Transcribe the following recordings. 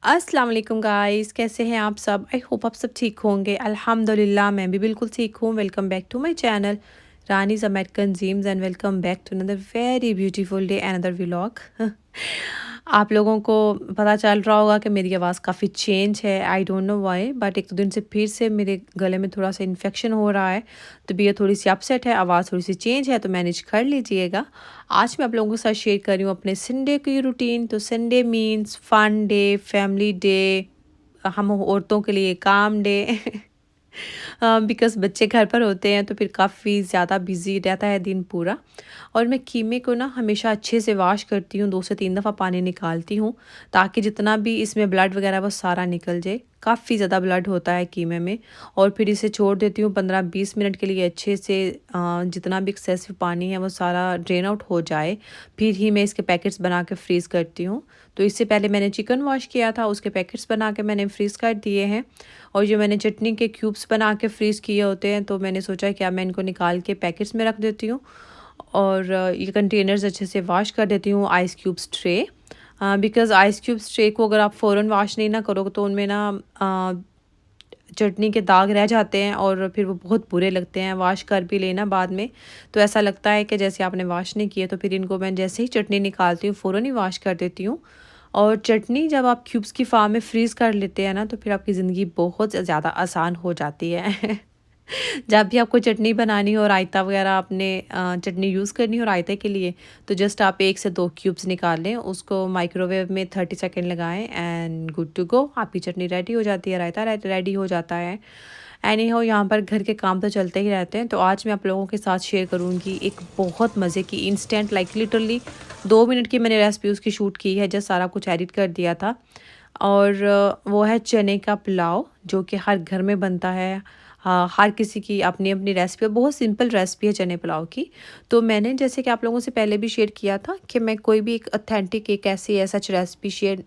अस्सलाम वालेकुम गाइस, कैसे हैं आप सब। आई होप आप सब ठीक होंगे। अल्हम्दुलिल्लाह मैं भी बिल्कुल ठीक हूँ। Welcome back to my channel Rani's American Dreams and welcome back to another very beautiful day another vlog. आप लोगों को पता चल रहा होगा कि मेरी आवाज़ काफ़ी चेंज है। I don't know why, but एक दो दिन से फिर से मेरे गले में थोड़ा सा इन्फेक्शन हो रहा है। तबीयत थोड़ी सी अपसेट है, आवाज़ थोड़ी सी चेंज है, तो मैनेज कर लीजिएगा। आज मैं आप लोगों के साथ शेयर कर रही हूँ अपने संडे की रूटीन। तो Sunday means fun day, family day, हम औरतों के लिए काम डे। बिकॉज़ बच्चे घर पर होते हैं तो फिर काफ़ी ज़्यादा बिज़ी रहता है दिन पूरा। और मैं कीमे को ना हमेशा अच्छे से वॉश करती हूँ, 2 से 3 दफ़ा पानी निकालती हूँ ताकि जितना भी इसमें ब्लड वगैरह वो सारा निकल जाए। काफ़ी ज़्यादा ब्लड होता है कीमे में। और फिर इसे छोड़ देती हूँ 15-20 मिनट के लिए अच्छे से, जितना भी एक्सेसिव पानी है वो सारा ड्रेन आउट हो जाए। फिर ही मैं इसके पैकेट्स बना के फ्रीज़ करती हूँ। तो इससे पहले मैंने चिकन वॉश किया था, उसके पैकेट्स बना के मैंने फ्रीज़ कर दिए हैं। और जो मैंने चटनी के क्यूब्स बना के फ्रीज़ किए होते हैं, तो मैंने सोचा कि अब मैं इनको निकाल के पैकेट्स में रख देती हूँ। और ये कंटेनर्स अच्छे से वॉश कर देती हूँ। Ice cubes tray, because ice cubes tray को अगर आप फ़ौरन वॉश नहीं ना करोगे तो उनमें ना चटनी के दाग रह जाते हैं और फिर वो बहुत बुरे लगते हैं। वॉश कर भी लेना बाद में तो ऐसा लगता है कि जैसे आपने वॉश नहीं किए। तो फिर इनको मैं जैसे ही चटनी निकालती हूँ फ़ौरन ही वॉश कर देती हूँ। और चटनी जब आप क्यूब्स की फॉर्म में फ्रीज़ कर लेते हैं ना, तो फिर आपकी ज़िंदगी बहुत ज़्यादा आसान हो जाती है। जब भी आपको चटनी बनानी हो, रायता वगैरह आपने चटनी यूज़ करनी हो रायते के लिए, तो जस्ट आप 1 से 2 क्यूब्स निकाल लें, उसको माइक्रोवेव में 30 सेकंड लगाएं एंड गुड टू गो। आपकी चटनी रेडी हो जाती है, रायता रेडी हो जाता है। एनी हाउ, यहाँ पर घर के काम तो चलते ही रहते हैं। तो आज मैं आप लोगों के साथ शेयर करूँगी एक बहुत मज़े की इंस्टेंट, लाइक लिटरली 2 मिनट की मैंने रेसिपी उसकी शूट की है, जस्ट सारा कुछ एडिट कर दिया था। और वो है चने का पुलाव, जो कि हर घर में बनता है। हाँ, हर किसी की अपनी अपनी रेसिपी है, बहुत सिंपल रेसिपी है चने पुलाव की। तो मैंने जैसे कि आप लोगों से पहले भी शेयर किया था कि मैं कोई भी एक ऑथेंटिक एक ऐसी सच रेसिपी शेयर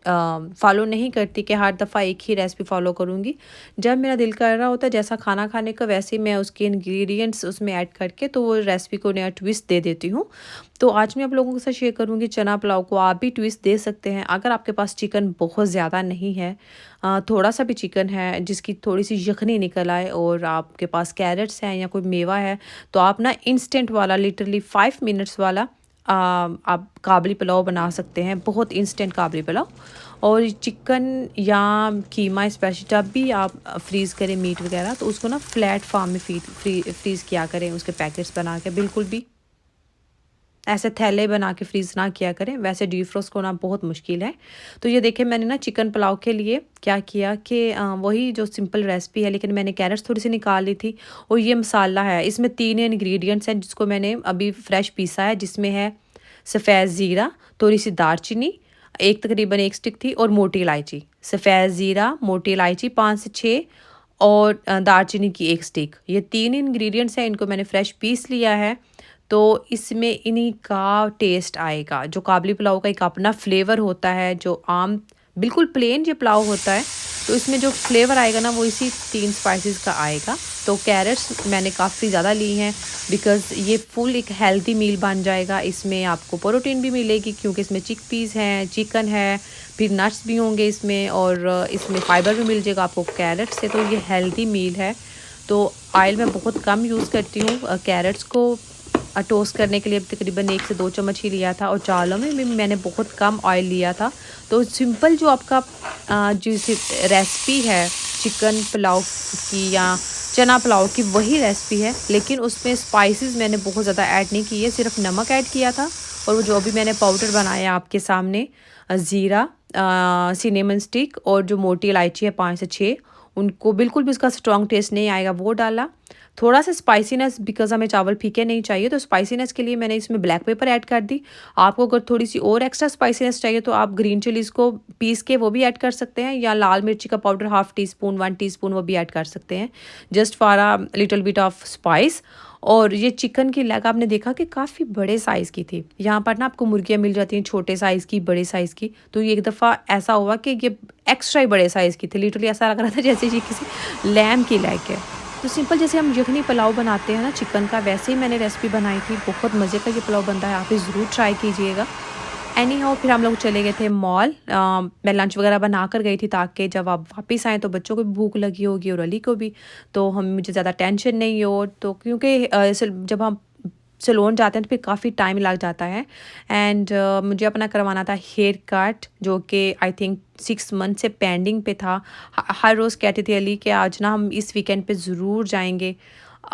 फॉलो नहीं करती कि हर दफ़ा एक ही रेसिपी फॉलो करूँगी। जब मेरा दिल कर रहा होता है जैसा खाना खाने का, वैसे ही मैं उसके इंग्रेडिएंट्स उसमें ऐड करके तो वो रेसिपी को नया ट्विस्ट दे देती हूँ। तो आज मैं आप लोगों के साथ शेयर करूँगी चना पुलाव को आप भी ट्विस्ट दे सकते हैं। अगर आपके पास चिकन बहुत ज़्यादा नहीं है, थोड़ा सा भी चिकन है जिसकी थोड़ी सी यखनी निकल आए, और आपके पास कैरेट्स हैं या कोई मेवा है, तो आप ना इंस्टेंट वाला लिटरली 5 मिनट्स वाला आप काबली पुलाव बना सकते हैं। बहुत इंस्टेंट काबली पुलाव। और चिकन या कीमा स्पेशल जब भी आप फ्रीज़ करें मीट वगैरह, तो उसको ना फ्लैट फॉर्म में फ्रीज़ किया करें, उसके पैकेट्स बना के। बिल्कुल भी ऐसे थैले बना के फ्रीज़ ना किया करें, वैसे डिफ्रोस्ट होना बहुत मुश्किल है। तो ये देखिए मैंने ना चिकन पुलाव के लिए क्या किया कि वही जो सिंपल रेसिपी है, लेकिन मैंने कैरेट्स थोड़ी सी निकाल ली थी। और ये मसाला है, इसमें 3 इंग्रेडिएंट्स हैं जिसको मैंने अभी फ्रेश पीसा है, जिसमें है सफ़ेद ज़ीरा, थोड़ी सी दालचीनी, एक तकरीबन 1 स्टिक थी, और मोटी इलायची। सफ़ेद ज़ीरा, मोटी इलायची 5 से 6, और दालचीनी की 1 स्टिक। ये 3 इंग्रेडिएंट्स हैं, इनको मैंने फ्रेश पीस लिया है। तो इसमें इन्हीं का टेस्ट आएगा। जो काबली पुलाव का एक अपना फ्लेवर होता है, जो आम बिल्कुल प्लेन जो पुलाव होता है, तो इसमें जो फ्लेवर आएगा ना वो इसी 3 स्पाइसेस का आएगा। तो कैरेट्स मैंने काफ़ी ज़्यादा ली हैं बिकॉज़ ये फुल एक हेल्दी मील बन जाएगा। इसमें आपको प्रोटीन भी मिलेगी क्योंकि इसमें चिकपीस हैं, चिकन है, फिर नट्स भी होंगे इसमें, और इसमें फ़ाइबर भी मिल जाएगा आपको कैरेट से। तो ये हेल्दी मील है। तो ऑयल मैं बहुत कम यूज़ करती हूँ। कैरेट्स को टोस्ट करने के लिए तकरीबन 1 से 2 चम्मच ही लिया था, और चावलों में भी मैंने बहुत कम ऑयल लिया था। तो सिंपल जो आपका जो रेसिपी है चिकन पुलाव की या चना पुलाव की, वही रेसिपी है, लेकिन उसमें स्पाइसेस मैंने बहुत ज़्यादा ऐड नहीं किए, सिर्फ नमक ऐड किया था। और वो जो अभी मैंने पाउडर बनाया आपके सामने, ज़ीरा, सिनेमन स्टिक, और जो मोटी इलायची है 5 से 6, उनको बिल्कुल भी उसका स्ट्रॉन्ग टेस्ट नहीं आएगा, वो डाला। थोड़ा सा स्पाइसीनेस, बिकॉज़ हमें चावल फीके नहीं चाहिए, तो स्पाइसीनेस के लिए मैंने इसमें ब्लैक पेपर ऐड कर दी। आपको अगर थोड़ी सी और एक्स्ट्रा स्पाइसीनेस चाहिए तो आप ग्रीन चिलीज़ को पीस के वो भी ऐड कर सकते हैं, या लाल मिर्ची का powder half tea spoon 1 teaspoon वो भी ऐड कर सकते हैं, just for a little bit of spice. और ये चिकन की लेग आपने देखा कि काफ़ी बड़े साइज़ की थी। यहाँ पर ना आपको मुर्गियाँ मिल जाती हैं छोटे साइज़ की, बड़े साइज़ की। तो ये एक दफ़ा ऐसा हुआ कि ये एक्स्ट्रा ही बड़े साइज़ की थी। लिटरली ऐसा लग रहा था जैसे ये किसी लैम की लेग है। तो सिंपल जैसे हम यखनी पुलाव बनाते हैं ना चिकन का, वैसे ही मैंने रेसिपी बनाई थी। बहुत मज़े का ये पुलाव बनता है, आप ये ज़रूर ट्राई कीजिएगा। एनी हाउ फिर हम लोग चले गए थे मॉल। मैं लंच वगैरह बना कर गई थी ताकि जब आप वापस आएँ तो बच्चों को भी भूख लगी होगी और अली को भी, तो हम मुझे ज़्यादा टेंशन नहीं हो। तो क्योंकि जब हम सैलून जाते हैं तो फिर काफ़ी टाइम लग जाता है। एंड मुझे अपना करवाना था हेयर कट, जो कि आई थिंक 6 मंथ से पेंडिंग पे था। हर रोज़ कहती थी अली कि आज ना हम इस वीकेंड पे ज़रूर जाएंगे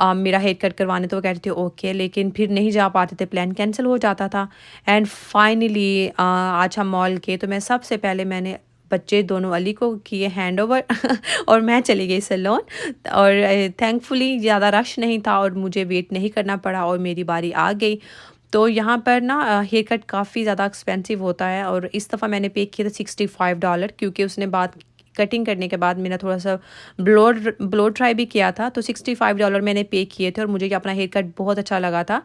मेरा हेयर कट करवाने, तो वो कहते थे ओके, लेकिन फिर नहीं जा पाते थे, प्लान कैंसिल हो जाता था। एंड फाइनली आज हम मॉल गए तो मैं सबसे पहले मैंने बच्चे दोनों अली को किए हैंड ओवर और मैं चली गई सैलून। और थैंकफुली ज़्यादा रश नहीं था और मुझे वेट नहीं करना पड़ा और मेरी बारी आ गई। तो यहाँ पर ना हेयर कट काफ़ी ज़्यादा एक्सपेंसिव होता है और इस दफ़ा मैंने पे किया था $65, क्योंकि उसने बात कटिंग करने के बाद मेरा थोड़ा सा ब्लो ड्राई भी किया था, तो $65 मैंने पे किए थे और मुझे अपना हेयर कट बहुत अच्छा लगा था।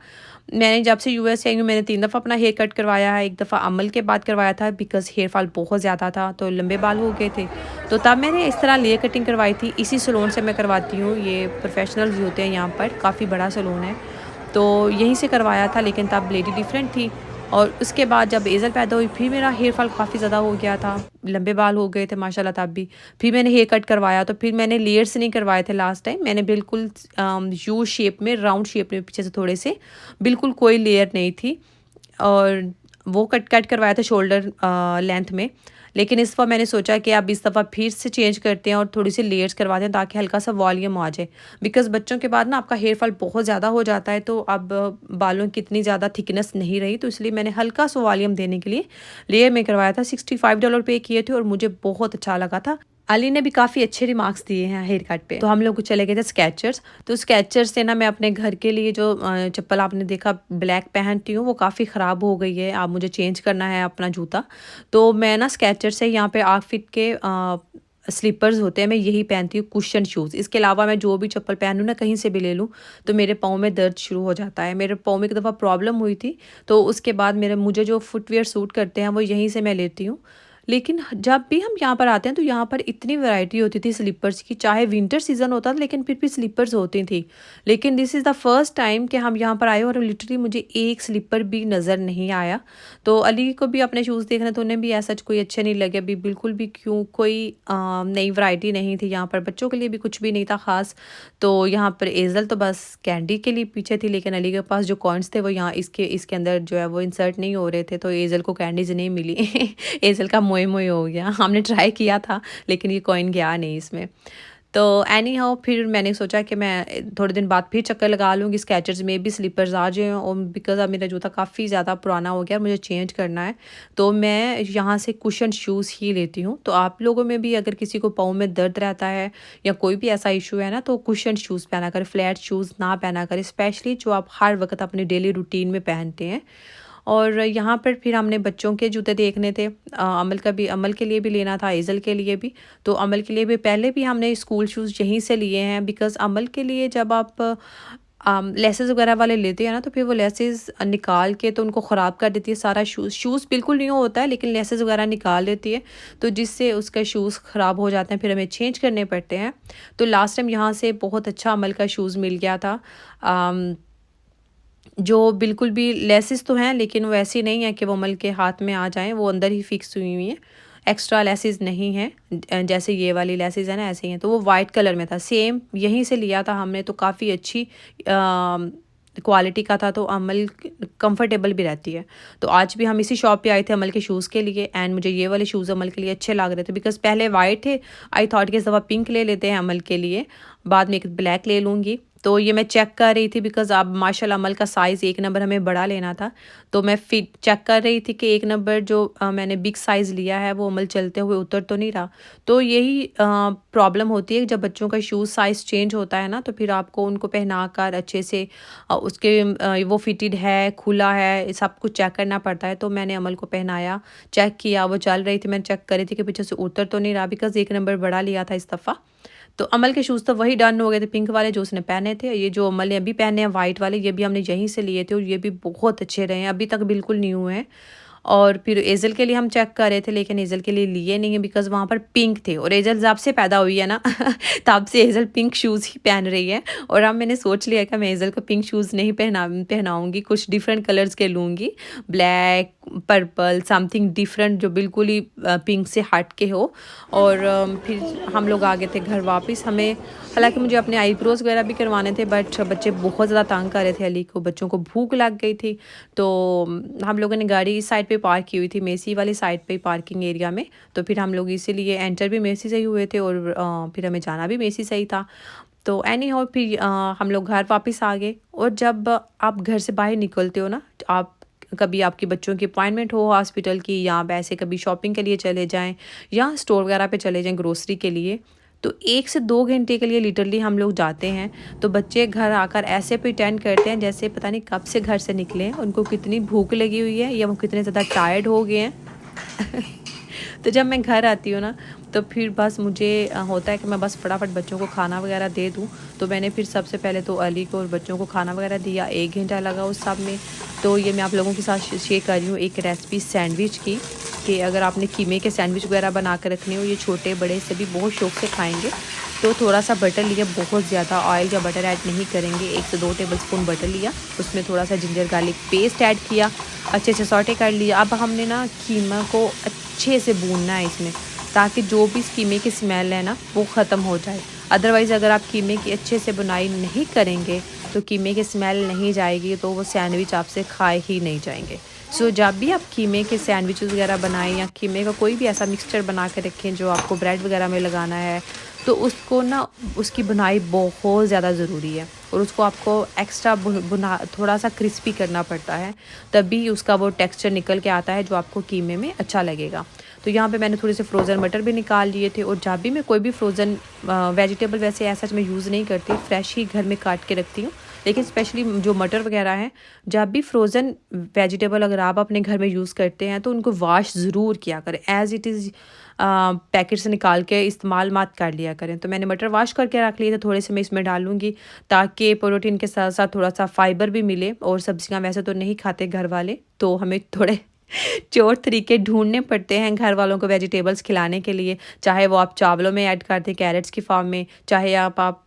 मैंने जब से यूएस से आई हूँ मैंने 3 दफ़ा अपना हेयर कट करवाया है। एक दफ़ा अमल के बाद करवाया था बिकॉज़ हेयर फॉल बहुत ज़्यादा था, तो लंबे बाल हो गए थे, तो तब मैंने इस तरह लेयर कटिंग करवाई थी। इसी सैलून से मैं करवाती हूँ, ये प्रोफेशनल्स होते हैं यहाँ पर, काफ़ी बड़ा सैलून है, तो यहीं से करवाया था, लेकिन तब लेडी डिफरेंट थी। और उसके बाद जब एज़ल पैदा हुई फिर मेरा हेयर फॉल काफ़ी ज़्यादा हो गया था, लंबे बाल हो गए थे माशाल्लाह तब भी। फिर मैंने हेयर कट करवाया, तो फिर मैंने लेयर्स नहीं करवाए थे लास्ट टाइम, मैंने बिल्कुल यू शेप में, राउंड शेप में पीछे से थोड़े से, बिल्कुल कोई लेयर नहीं थी। और वो कट करवाया था शोल्डर लेंथ में। लेकिन इस दफ़ा मैंने सोचा कि अब इस दफ़ा फिर से चेंज करते हैं और थोड़ी सी लेयर्स करवाते हैं ताकि हल्का सा वॉल्यूम आ जाए। बिकॉज़ बच्चों के बाद ना आपका हेयर फॉल बहुत ज़्यादा हो जाता है, तो अब बालों की इतनी ज़्यादा थिकनेस नहीं रही, तो इसलिए मैंने हल्का सा वॉल्यूम देने के लिए लेयर में करवाया था। $65 पे किए थे और मुझे बहुत अच्छा लगा था। अली ने भी काफ़ी अच्छे रिमार्क्स दिए हैं हेयर कट पे। तो हम लोग चले गए थे स्केचर्स। तो स्केचर्स से ना मैं अपने घर के लिए जो चप्पल आपने देखा ब्लैक पहनती हूँ वो काफ़ी ख़राब हो गई है, अब मुझे चेंज करना है अपना जूता। तो मैं ना स्केचर्स से यहाँ पे आर्कफिट के स्लीपर्स होते हैं, मैं यही पहनती हूँ, कुशन शूज़। इसके अलावा मैं जो भी चप्पल पहनूँ ना, कहीं से भी ले लूँ, तो मेरे पाँव में दर्द शुरू हो जाता है। मेरे पाँव में एक दफ़ा प्रॉब्लम हुई थी, तो उसके बाद मुझे जो फुटवियर सूट करते हैं वो यहीं से मैं लेती हूँ। लेकिन जब भी हम यहाँ पर आते हैं तो यहाँ पर इतनी वैरायटी होती थी स्लीपर्स की, चाहे विंटर सीज़न होता था लेकिन फिर भी स्लीपर्स होती थी। लेकिन this is the first time कि हम यहाँ पर आए और लिटरली मुझे एक स्लीपर भी नज़र नहीं आया। तो अली को भी अपने शूज़ देखने, तो उन्हें भी ऐसा कोई अच्छे नहीं लगे अभी बिल्कुल भी, क्यों कोई नई वैरायटी नहीं थी यहाँ पर, बच्चों के लिए भी कुछ भी नहीं था ख़ास। तो यहाँ पर एज़ल तो बस कैंडी के लिए पीछे थी, लेकिन अली के पास जो कॉइन्स थे वो यहाँ इसके अंदर जो है वो इंसर्ट नहीं हो रहे थे, तो एज़ल को कैंडीज़ नहीं मिली एज़ल का मोए मोए हो गया। हमने ट्राई किया था लेकिन ये कॉइन गया नहीं इसमें। तो एनी हाउ फिर मैंने सोचा कि मैं थोड़े दिन बाद फिर चक्कर लगा लूँगी, स्केचर्स में भी स्लीपर्स आ जाएँ, और बिकॉज़ अब मेरा जूता काफ़ी ज़्यादा पुराना हो गया और मुझे चेंज करना है, तो मैं यहाँ से कुशन शूज़ ही लेती हूँ। तो आप लोगों में भी अगर किसी को पाँव में दर्द रहता है या कोई भी ऐसा इशू है ना, तो कुशन शूज़ पहना करें, फ्लैट शूज़ ना पहना करें, स्पेशली जो आप हर वक्त अपने डेली रूटीन में पहनते हैं। और यहाँ पर फिर हमने बच्चों के जूते देखने थे, अमल के लिए भी लेना था, एज़ल के लिए भी। तो अमल के लिए भी पहले भी हमने स्कूल शूज़ यहीं से लिए हैं, बिकॉज़ अमल के लिए जब आप लेसेस वगैरह वाले लेते हैं ना, तो फिर वो लेसेस निकाल के तो उनको ख़राब कर देती है सारा शूज़ बिल्कुल न्यू होता है लेकिन लेसेस वगैरह निकाल देती है, तो जिससे उसका शूज़ ख़राब हो जाते हैं, फिर हमें चेंज करने पड़ते हैं। तो लास्ट टाइम यहाँ से बहुत अच्छा अमल का शूज़ मिल गया था, जो बिल्कुल भी लेसेस तो हैं लेकिन वो ऐसी नहीं है कि वो अमल के हाथ में आ जाएँ, वो अंदर ही फिक्स हुई हुई हैं, एक्स्ट्रा लेसेस नहीं हैं। जैसे ये वाली लेसेस है ना, ऐसे ही हैं। तो वो वाइट कलर में था, सेम यहीं से लिया था हमने, तो काफ़ी अच्छी क्वालिटी का था, तो अमल कंफर्टेबल भी रहती है। तो आज भी हम इसी शॉप पे आए थे अमल के शूज़ के लिए, एंड मुझे ये वाले शूज़ अमल के लिए अच्छे लग रहे थे, बिकॉज़ पहले वाइट थे, आई थॉट कि इस दफ़ा पिंक ले लेते हैं अमल के लिए, बाद में एक ब्लैक ले लूँगी। तो ये मैं चेक कर रही थी बिकॉज़ अब माशाल्लाह अमल का साइज़ 1 नंबर हमें बड़ा लेना था, तो मैं फिट चेक कर रही थी कि 1 नंबर जो मैंने बिग साइज़ लिया है वो अमल चलते हुए उतर तो नहीं रहा। तो यही प्रॉब्लम होती है जब बच्चों का शूज़ साइज़ चेंज होता है ना, तो फिर आपको उनको पहना कर अच्छे से उसके वो फिटेड है, खुला है, सब कुछ चेक करना पड़ता है। तो मैंने अमल को पहनाया, चेक किया, वो चल रही थी, मैंने चेक कर रही थी कि पीछे से उतर तो नहीं रहा, बिकॉज़ 1 नंबर बड़ा लिया था इस दफ़ा। तो अमल के शूज़ तो वही डन हो गए थे, पिंक वाले जो उसने पहने थे। ये जो अमल ने अभी पहने हैं वाइट वाले, ये भी हमने यहीं से लिए थे और ये भी बहुत अच्छे रहे हैं, अभी तक बिल्कुल न्यू हैं। और फिर एजल के लिए हम चेक कर रहे थे, लेकिन एजल के लिए लिए नहीं है बिकॉज़ वहाँ पर पिंक थे, और एजल जब से पैदा हुई है ना तब से एजल पिंक शूज़ ही पहन रही है। और अब मैंने सोच लिया कि मैं एजल को पिंक शूज़ नहीं पहनाऊँगी, कुछ डिफरेंट कलर्स के लूँगी, ब्लैक, पर्पल, समथिंग डिफरेंट जो बिल्कुल ही पिंक से हट के हो। और फिर हम लोग आ गए थे घर वापस। हमें हालांकि मुझे अपने आईब्रोज़ वगैरह भी करवाने थे, बट बच्चे बहुत ज़्यादा तंग कर रहे थे अली को, बच्चों को भूख लग गई थी। तो हम लोगों ने गाड़ी इस साइड पे पार्क की हुई थी, मेसी वाली साइड पे पार्किंग एरिया में। तो फिर हम लोग इसीलिए एंटर भी मेसी से ही हुए थे, और फिर हमें जाना भी मेसी से ही था। तो एनी हाउ फिर हम लोग घर वापस आ गए। और जब आप घर से बाहर निकलते हो ना, आप कभी आपके बच्चों की अपॉइंटमेंट हो हॉस्पिटल की, या वैसे कभी शॉपिंग के लिए चले जाएं, या स्टोर वगैरह पे चले जाएं ग्रोसरी के लिए, तो 1 से 2 घंटे के लिए लिटरली हम लोग जाते हैं। तो बच्चे घर आकर ऐसे प्रिटेंड करते हैं जैसे पता नहीं कब से घर से निकले हैं, उनको कितनी भूख लगी हुई है, या वो कितने ज़्यादा टायर्ड हो गए हैं। तो जब मैं घर आती हूँ ना, तो फिर बस मुझे होता है कि मैं बस फटाफट बच्चों को खाना वगैरह दे दूँ। तो मैंने फिर सबसे पहले तो अली को और बच्चों को खाना वगैरह दिया, 1 घंटा लगा उस सब में। तो ये मैं आप लोगों के साथ शेयर कर रही हूँ एक रेसिपी सैंडविच की, कि अगर आपने कीमे के सैंडविच वगैरह बना कर रखने हो, ये छोटे बड़े सभी बहुत शौक से खाएंगे। तो थोड़ा सा बटर लिया, बहुत ज़्यादा ऑयल या बटर ऐड नहीं करेंगे, 1 से 2 टेबलस्पून बटर लिया, उसमें थोड़ा सा जिंजर गार्लिक पेस्ट ऐड किया, अच्छे से सॉटे कर लिया। अब हमने ना कीमा को अच्छे से भूनना है इसमें, ताकि जो भी इस कीमे की स्मेल है ना वो ख़त्म हो जाए। अदरवाइज़ अगर आप कीमे की अच्छे से बुनाई नहीं करेंगे तो कीमे की स्मेल नहीं जाएगी, तो वो सैंडविच आपसे खाए ही नहीं जाएंगे। सो जब भी आप कीमे के सैंडविचेस वगैरह बनाएं, या कीमे का कोई भी ऐसा मिक्सचर बना के रखें जो आपको ब्रेड वगैरह में लगाना है, तो उसको ना उसकी बुनाई बहुत ज़्यादा ज़रूरी है, और उसको आपको एक्स्ट्रा बुना थोड़ा सा क्रिस्पी करना पड़ता है, तभी उसका वो टेक्सचर निकल के आता है जो आपको कीमे में अच्छा लगेगा। तो यहाँ पे मैंने थोड़े से फ्रोज़न मटर भी निकाल लिए थे। और जब भी मैं कोई भी फ्रोज़न वेजिटेबल वैसे ऐसा मैं यूज़ नहीं करती, फ्रेश ही घर में काट के रखती हूँ। लेकिन स्पेशली जो मटर वगैरह हैं, जब भी फ्रोज़न वेजिटेबल अगर आप अपने घर में यूज़ करते हैं तो उनको वॉश ज़रूर किया करें, एज़ इट इज़ पैकेट से निकाल के इस्तेमाल मत कर लिया करें। तो मैंने मटर वॉश करके रख लिए थे, थोड़े से मैं इसमें डालूँगी, ताकि प्रोटीन के साथ साथ थोड़ा सा फाइबर भी मिले। और सब्जियां वैसे तो नहीं खाते घर वाले, तो हमें थोड़े चोर तरीके ढूंढने पड़ते हैं घर वालों को वेजिटेबल्स खिलाने के लिए, चाहे वो आप चावलों में ऐड कर दें कैरेट्स की फॉर्म में, चाहे आप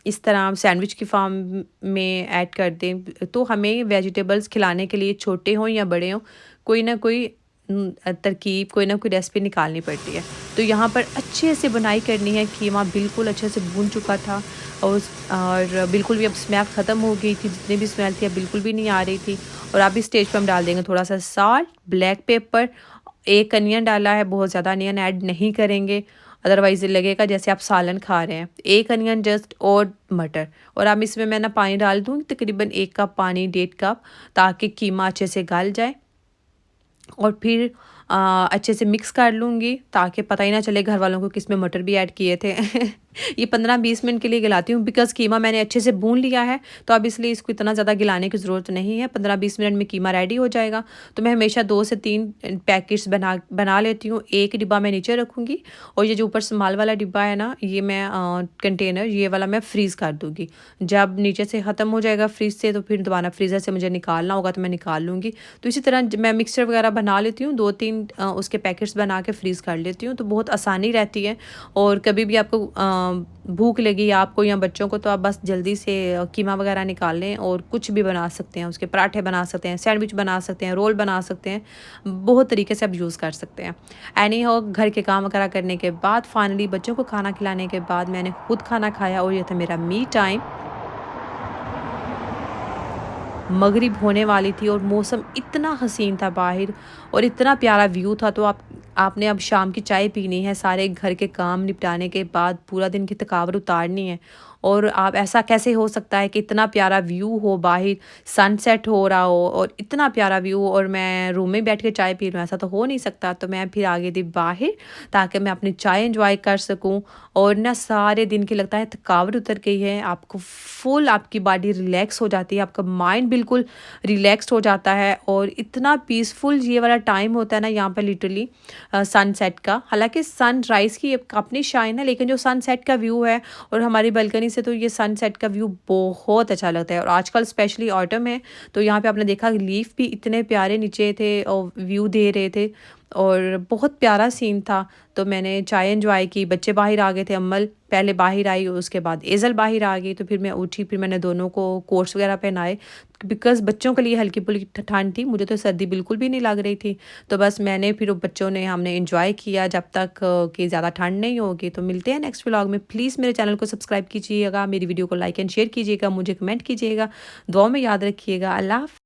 इस तरह सैंडविच की फॉर्म में ऐड कर दें। तो हमें वेजिटेबल्स खिलाने के लिए, छोटे हों या बड़े हों, कोई ना कोई तरकीब, कोई ना कोई रेसिपी निकालनी पड़ती है। तो यहाँ पर अच्छे से बुनाई करनी है, कीमा बिल्कुल अच्छे से भून चुका था, और बिल्कुल भी अब स्मेल ख़त्म हो गई थी, जितनी भी स्मेल थी अब बिल्कुल भी नहीं आ रही थी। और अब इस स्टेज पर हम डाल देंगे थोड़ा सा साल्ट, ब्लैक पेपर, 1 अनियन डाला है, बहुत ज़्यादा अनियन ऐड नहीं करेंगे, अदरवाइज़ लगेगा जैसे आप सालन खा रहे हैं। 1 अनियन जस्ट, और मटर। और अब इसमें मैं ना पानी डाल दूँ, तकरीबन 1 कप पानी, 1.5 कप, ताकि कीमा अच्छे से गल जाए। और फिर अच्छे से मिक्स कर लूँगी, ताकि पता ही ना चले घर वालों को कि इसमें मटर भी ऐड किए थे। ये 15-20 मिनट के लिए गलाती हूँ, बिकॉज़ कीमा मैंने अच्छे से भून लिया है, तो अब इसलिए इसको इतना ज़्यादा गलाने की ज़रूरत नहीं है। 15-20 मिनट में कीमा रेडी हो जाएगा। तो मैं हमेशा 2 से 3 पैकेट्स बना लेती हूँ। एक डिब्बा मैं नीचे रखूँगी, और ये जो ऊपर स्मॉल वाला डिब्बा है ना, ये मैं कंटेनर ये वाला मैं फ्रीज़ कर दूँगी। जब नीचे से ख़त्म हो जाएगा फ्रीज़ से, तो फिर दोबारा फ्रीज़र से मुझे निकालना होगा तो मैं निकाल लूँगी। तो इसी तरह मैं मिक्सचर वगैरह बना लेती हूँ, 2-3 उसके पैकेट्स बना के फ्रीज़ कर लेती हूँ, तो बहुत आसानी रहती है। और कभी भी आपको भूख लगी आपको या बच्चों को, तो आप बस जल्दी से कीमा वगैरह निकाल लें, और कुछ भी बना सकते हैं, उसके पराठे बना सकते हैं, सैंडविच बना सकते हैं, रोल बना सकते हैं, बहुत तरीके से आप यूज़ कर सकते हैं। एनी हो, घर के काम वगैरह करने के बाद, फाइनली बच्चों को खाना खिलाने के बाद मैंने खुद खाना खाया, और ये था मेरा मी टाइम। मगरिब होने वाली थी और मौसम इतना हसीन था बाहर, और इतना प्यारा व्यू था। तो आपने अब शाम की चाय पीनी है, सारे घर के काम निपटाने के बाद पूरा दिन की थकावट उतारनी है, और आप ऐसा कैसे हो सकता है कि इतना प्यारा व्यू हो, बाहर सनसेट हो रहा हो और इतना प्यारा व्यू हो, और मैं रूम में बैठ के चाय पी रही हूँ, ऐसा तो हो नहीं सकता। तो मैं फिर आ गई थी बाहर, ताकि मैं अपनी चाय एंजॉय कर सकूँ। और ना सारे दिन की लगता है थकावट उतर गई है, आपको फुल आपकी बॉडी रिलैक्स हो जाती है, आपका माइंड बिल्कुल रिलैक्स्ड हो जाता है, और इतना पीसफुल ये वाला टाइम होता है ना यहाँ पर लिटरली। सनसेट का। हालांकि सनराइज़ की अपनी शाइन है, लेकिन जो सनसेट का व्यू है और हमारी बालकनी से तो ये सनसेट का व्यू बहुत अच्छा लगता है। और आजकल स्पेशली ऑटम है तो यहाँ पे आपने देखा लीफ भी इतने प्यारे नीचे थे और व्यू दे रहे थे और बहुत प्यारा सीन था। तो मैंने चाय एंजॉय की, बच्चे बाहर आ गए थे, अम्मल पहले बाहर आई, उसके बाद एज़ल बाहर आ गई, तो फिर मैं उठी, फिर मैंने दोनों को कोट्स वगैरह पहनाए बिकॉज़ बच्चों के लिए हल्की-फुल्की ठंड थी, मुझे तो सर्दी बिल्कुल भी नहीं लग रही थी। तो बस मैंने फिर बच्चों ने हमने एंजॉय किया जब तक कि ज़्यादा ठंड नहीं होगी। तो मिलते हैं नेक्स्ट व्लॉग में। प्लीज़ मेरे चैनल को सब्सक्राइब कीजिएगा, मेरी वीडियो को लाइक एंड शेयर कीजिएगा, मुझे कमेंट कीजिएगा, दुआ में याद रखिएगा। अल्लाह हाफ़िज़।